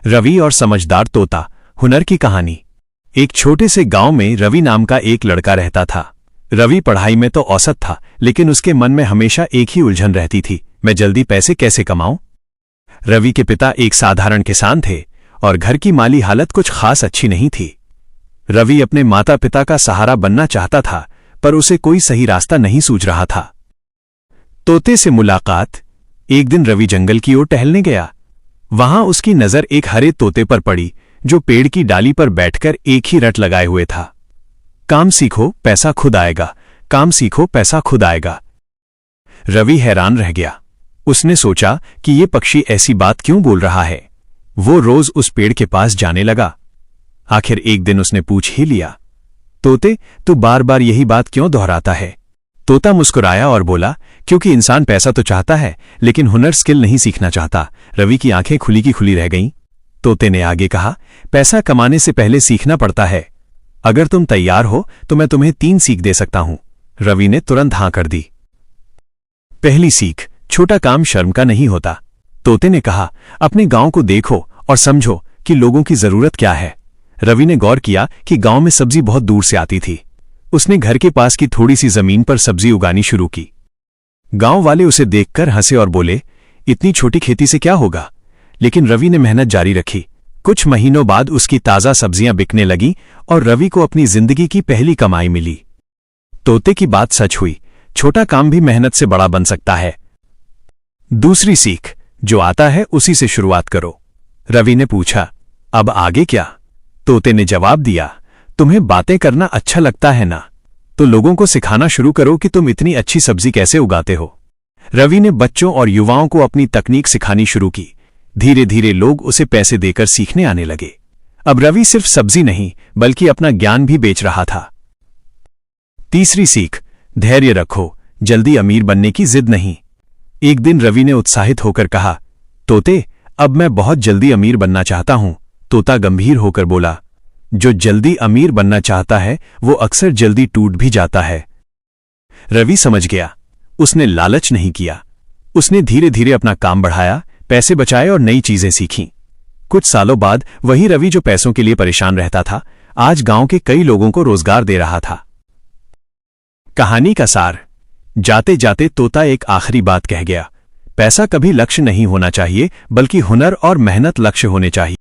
रवि और समझदार तोता, हुनर की कहानी। एक छोटे से गांव में रवि नाम का एक लड़का रहता था। रवि पढ़ाई में तो औसत था, लेकिन उसके मन में हमेशा एक ही उलझन रहती थी, मैं जल्दी पैसे कैसे कमाऊं। रवि के पिता एक साधारण किसान थे और घर की माली हालत कुछ खास अच्छी नहीं थी। रवि अपने माता पिता का सहारा बनना चाहता था, पर उसे कोई सही रास्ता नहीं सूझ रहा था। तोते से मुलाकात। एक दिन रवि जंगल की ओर टहलने गया। वहां उसकी नजर एक हरे तोते पर पड़ी, जो पेड़ की डाली पर बैठकर एक ही रट लगाए हुए था। काम सीखो पैसा खुद आएगा, काम सीखो पैसा खुद आएगा। रवि हैरान रह गया। उसने सोचा कि ये पक्षी ऐसी बात क्यों बोल रहा है। वो रोज उस पेड़ के पास जाने लगा। आखिर एक दिन उसने पूछ ही लिया, तोते, तू बार बार यही बात क्यों दोहराता है। तोता मुस्कुराया और बोला, क्योंकि इंसान पैसा तो चाहता है, लेकिन हुनर स्किल नहीं सीखना चाहता। रवि की आंखें खुली की खुली रह गईं। तोते ने आगे कहा, पैसा कमाने से पहले सीखना पड़ता है। अगर तुम तैयार हो तो मैं तुम्हें 3 सीख दे सकता हूं। रवि ने तुरंत हां कर दी। पहली सीख, छोटा काम शर्म का नहीं होता। तोते ने कहा, अपने गांव को देखो और समझो कि लोगों की जरूरत क्या है। रवि ने गौर किया कि गांव में सब्जी बहुत दूर से आती थी। उसने घर के पास की थोड़ी सी जमीन पर सब्जी उगानी शुरू की। गांव वाले उसे देखकर हंसे और बोले, इतनी छोटी खेती से क्या होगा। लेकिन रवि ने मेहनत जारी रखी। कुछ महीनों बाद उसकी ताजा सब्जियां बिकने लगीं और रवि को अपनी जिंदगी की पहली कमाई मिली। तोते की बात सच हुई, छोटा काम भी मेहनत से बड़ा बन सकता है। दूसरी सीख, जो आता है उसी से शुरुआत करो। रवि ने पूछा, अब आगे क्या। तोते ने जवाब दिया, तुम्हें बातें करना अच्छा लगता है ना, तो लोगों को सिखाना शुरू करो कि तुम इतनी अच्छी सब्जी कैसे उगाते हो। रवि ने बच्चों और युवाओं को अपनी तकनीक सिखानी शुरू की। धीरे धीरे लोग उसे पैसे देकर सीखने आने लगे। अब रवि सिर्फ सब्जी नहीं, बल्कि अपना ज्ञान भी बेच रहा था। तीसरी सीख, धैर्य रखो, जल्दी अमीर बनने की जिद नहीं। एक दिन रवि ने उत्साहित होकर कहा, तोते, अब मैं बहुत जल्दी अमीर बनना चाहता हूं। तोता गंभीर होकर बोला, जो जल्दी अमीर बनना चाहता है वो अक्सर जल्दी टूट भी जाता है। रवि समझ गया। उसने लालच नहीं किया। उसने धीरे धीरे अपना काम बढ़ाया, पैसे बचाए और नई चीजें सीखीं। कुछ सालों बाद वही रवि जो पैसों के लिए परेशान रहता था, आज गांव के कई लोगों को रोजगार दे रहा था। कहानी का सार। जाते जाते तोता एक आखिरी बात कह गया, पैसा कभी लक्ष्य नहीं होना चाहिए, बल्कि हुनर और मेहनत लक्ष्य होने चाहिए।